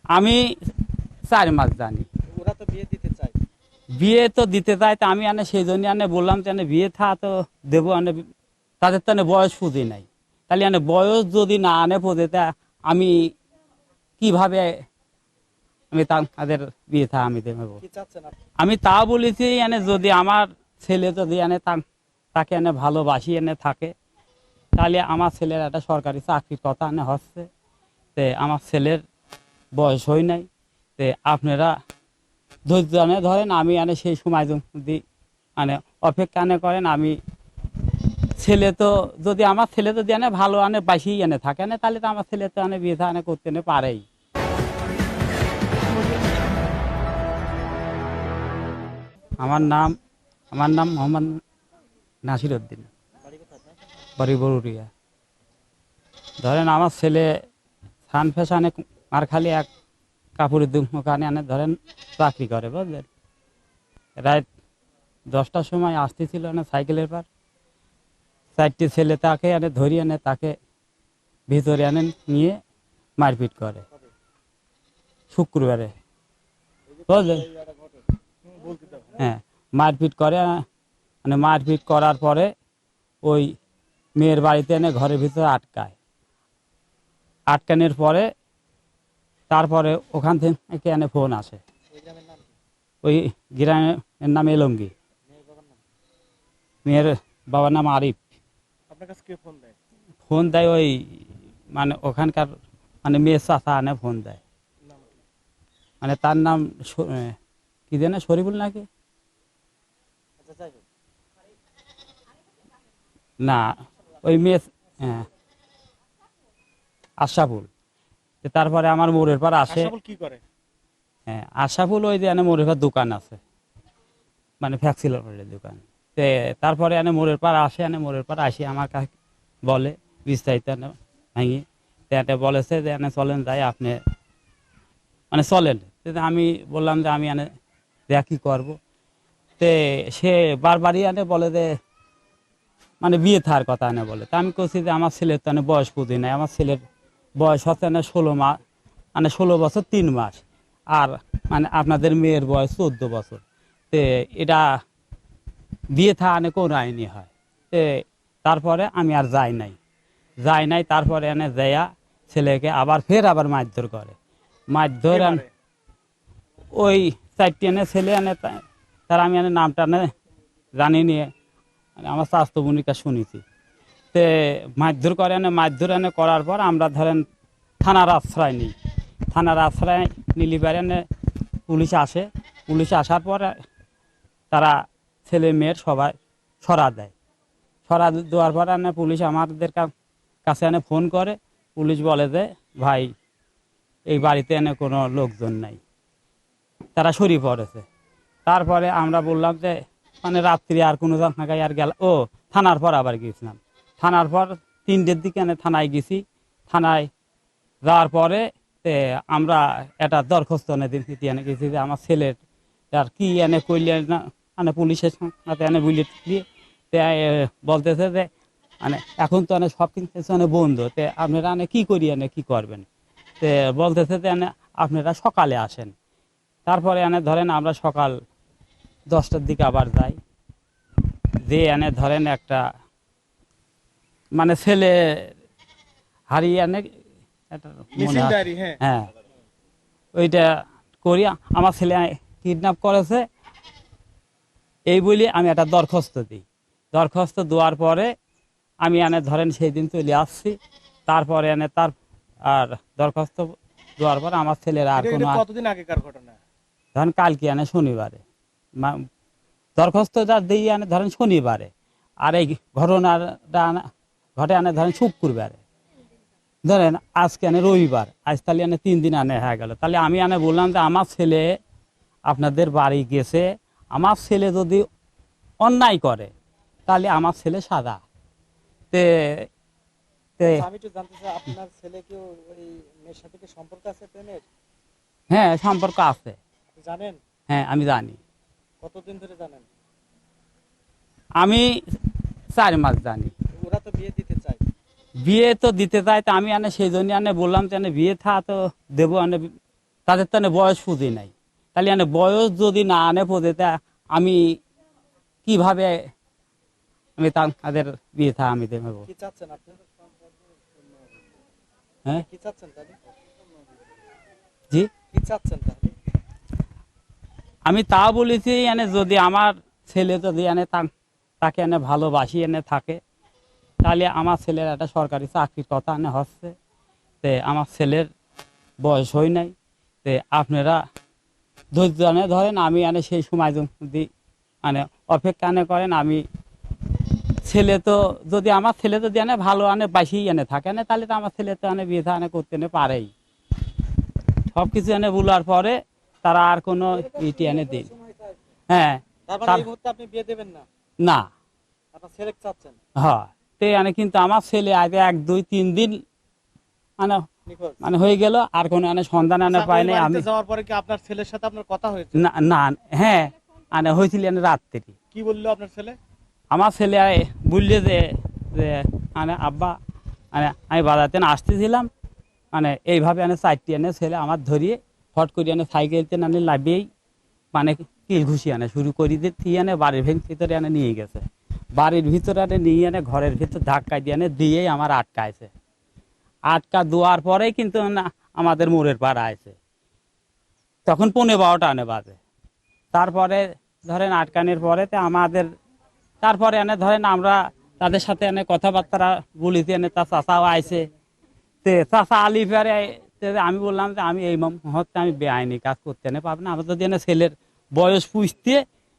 আমি 4 মাস জানি। ওরা তো বিয়ে দিতে চায়। বিয়ে তো দিতে চায়, তো আমি সেই জন্য বললাম যে বিয়ে থা তো দেবো, তাদের তো বয়স পুঁজি নাই। তাহলে বয়স যদি না আনে পুঁজি, তা আমি কিভাবে আমি তাদের বিয়ে থা আমি দেবো? কি চাচ্ছেন আপনি? আমি তা বলেছি যদি আমার ছেলে যদি তাকে ভালোবাসি থাকে, তাহলে আমার ছেলের একটা সরকারি চাকরির কথা হচ্ছে। তে আমার ছেলের বয়স হয় নাই, তে আপনারা ধৈর্য ধরেন, আমি সেই সময় যদি অপেক্ষা করেন। আমি ছেলে তো যদি আমার ছেলে যদি ভালো বাসি থাকে তাহলে তো আমার ছেলে তো বিয়ে থা করতে পারেই। আমার নাম মোহাম্মদ নাসির উদ্দিন, বাড়ি কোথায় আপনার? বাড়ি বরুরিয়া। ধরেন আমার ছেলে সান ফ্যাশনে আর খালি এক কাপড়ের দোকানে ধরেন চাকরি করে, বুঝলেন। রাত 10টার সময় আসতেছিল সাইকেলের পর 4টে ছেলে তাকে ধরিয়ে তাকে ভিতরে নিয়ে মারপিট করে শুক্রবারে, বুঝলেন। হ্যাঁ, মারপিট করে, মারপিট করার পরে ওই মেয়ের বাড়িতে ঘরের ভিতরে আটকানোর পরে তারপরে ওখান থেকে ফোন আসে। ওই গ্রামের নাম এলঙ্গি। মেয়ের বাবার নাম আরিফ। আপনার কাছে কে ফোন দেয়? ফোন দেয় ওই ওখানকার মেয়ের চাচা ফোন দেয়। তার নাম কি জানে, শরীফুল নাকি, না ওই মেয়ে, হ্যাঁ আশরাফুল। তারপরে আমার মোড়ের পর আসে। কি করে? হ্যাঁ, আশরাফুল ওই যে মোড়ের পর দোকান আছে, ফ্যাক্সিলোনের দোকান। তারপরে মোড়ের পার আসে, মোড়ের পার আসি আমার কাছে বলে বিস্তারিত ভাঙি। বলেছে যে চলেন যাই, আপনি চলেন। আমি বললাম যে আমি দেখ কি করবো। সে বারবারই বলে যে বিয়ে থার কথা বলে। তা আমি বলছি যে আমার ছেলের তো বয়স পুঁজি নাই, আমার ছেলের বয়স হচ্ছে 16 মাস, 16 বছর 3 মাস, আর আপনাদের মেয়ের বয়স 14 বছর। এটা বিয়ে থা কোন আইনি হয়। তারপরে আমি আর যাই নাই। তারপরে যাইয়া ছেলেকে আবার মারধর করে। মারধর ওই 4টে ছেলে তার আমি নামটা জানি নিয়ে আমার স্বাস্থ্য ভূমিকা শুনেছি। মারধর করে, মারধর করার পর আমরা ধরেন থানার আশ্রয় নিই। থানার আশ্রয় নিলি পারে পুলিশ আসে। পুলিশ আসার পর তারা ছেলে মেয়ের সবাই সরা দেয়। সরা দেওয়ার পর পুলিশ আমাদের কাছে ফোন করে। পুলিশ বলে যে ভাই এই বাড়িতে কোনো লোকজন নাই, তারা সরিয়ে পড়েছে। তারপরে আমরা বললাম যে রাত্রি আর কোনো জায়গায় আর গেল, ও থানার পর আবার গিয়েছিলাম। থানার পর 3টের দিকে থানায় গেছি। থানায় যাওয়ার পরে আমরা একটা দরখাস্ত গেছি যে আমার ছেলের আর কি কইলে না পুলিশের সাথে বুলেট দিয়ে বলতেছে যে এখন তো সব কিছু বন্ধ, আপনারা কি করি কি করবেন। বলতেছে যে আপনারা সকালে আসেন। তারপরে ধরেন আমরা সকাল 10টার দিকে আবার যাই, যে ধরেন একটা ছেলে হারিয়ে হ্যাঁ ওইটা করি। আমার ছেলে কিডন্যাপ করেছে এই বলি আমি একটা দরখাস্ত দিই। দরখাস্ত দেওয়ার পরে আমি ধরেন সেই দিন চলে আসছি। তারপরে তার আর দরখাস্ত দেওয়ার পরে আমার ছেলের আর কোনো, কতদিন আগেকার ঘটনা? ধরেন কালকে শনিবারে দরখাস্ত যা দিই ধরেন শনিবারে, আর এই ঘটনাটা ঘটে ধরেন শুক্রবারে। ধরেন আজকে রবিবার, আজ তাহলে 3 দিন হয়ে গেল। তাহলে আমি বললাম যে আমার ছেলে আপনাদের বাড়ি গেছে, আমার ছেলে যদি অন্যায় করে তাহলে আমার ছেলে সাজা। আমি একটু জানতে চাই, আপনার ছেলে কি ওই মেয়ের সাথে কি সম্পর্ক আছে, প্রেমের? হ্যাঁ, সম্পর্ক আছে। জানেন? হ্যাঁ, আমি জানি। কতদিন ধরে জানেন? আমি 4 মাস জানি। ওরা তো বিয়ে দিতে চায়। বিয়ে তো দিতে চায়, তো আমি সেই জন্য বললাম যে বিয়ে থা তো দেবো, তাদের তো বয়স পুঁজি নাই, তাহলে বয়স যদি না আনে পুঁজি, তা আমি কিভাবে আমি তাদের বিয়ে থা আমি দেবো? কি চাচ্ছেন আপনি? হ্যাঁ কি চাচ্ছেন তাহলে? জি, কি চাচ্ছেন তাহলে? আমি তা বলেছি যদি আমার ছেলে যদি তাকে ভালোবাসি থাকে, তাহলে আমার ছেলের একটা সরকারি চাকরির কথা হচ্ছে, তে আমার ছেলের বয়স হয় নাই, তে আপনারা ধৈর্য ধরেন, আমি সেই সময় যদি অপেক্ষা করেন, আমি ছেলে তো যদি আমার ছেলে যদি ভালো বাসি থাকে তাহলে তো আমার ছেলে তো বিয়ে করতে পারেই। সবকিছু বলার পরে তারা আর কোনো ইটি দিন। হ্যাঁ, তার মানে এই মুহূর্তে আপনি বিয়ে দেবেন না? না, আপনার ছেলে চাচ্ছেন? হ্যাঁ, তে কিন্তু আমার ছেলে আজ 1-2-3 দিন নিখোঁজ হয়ে গেল, আর কোনো সন্ধান পাই নাই। আমি যাওয়ার পরে কি আপনার ছেলের সাথে আপনার কথা হয়েছে? না না, হ্যাঁ হয়েছিল রাত্রি। কি বললো আপনার ছেলে? আমার ছেলে বললে যে যে আব্বা আমি বাজাতে আসতেছিলাম, এইভাবে 4টি ছেলে আমার ধরিয়ে ফট করে সাইকেলতে লাভিয়েই কিল ঘুষি শুরু করে দিয়ে বাড়ির ভিতরে নিয়ে গেছে। বাড়ির ভিতরে নিয়ে ঘরের ভিতর ধাক্কা দিয়েই আমার আটকাইছে। আটকা দেওয়ার পরেই কিন্তু আমাদের মোড়ের পাড়া আছে, তখন 12:15 বাজে। তারপরে ধরেন আটকানোর পরে আমাদের তারপরে ধরেন আমরা তাদের সাথে কথাবার্তা বলিতে তার চাচাও আইছে, তে চাচা আলি ফেরে। আমি বললাম যে আমি এই মুহূর্তে আমি বেআইনি কাজ করতে পারবো না, আমার যদি ছেলের বয়স পুষতে,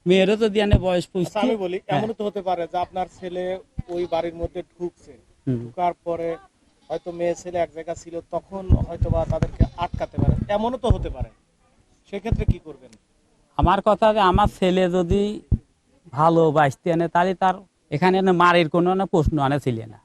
মেয়েরও যদি বয়স পুষতে। আমি বলি এমনও তো হতে পারে যে আপনার ছেলে ওই বাড়ির মধ্যে ঢুকছে, ঢুকার পরে হয়তো মেয়ে ছেলে এক জায়গা ছিল, তখন হয়তো বা তাদেরকে আটকাতে পারে, এমনও তো হতে পারে। সেক্ষেত্রে কি করবেন? আমার কথা যে আমার ছেলে যদি ভালোবাসতে তাহলে তার এখানে মারির কোনো প্রশ্ন ছিল না।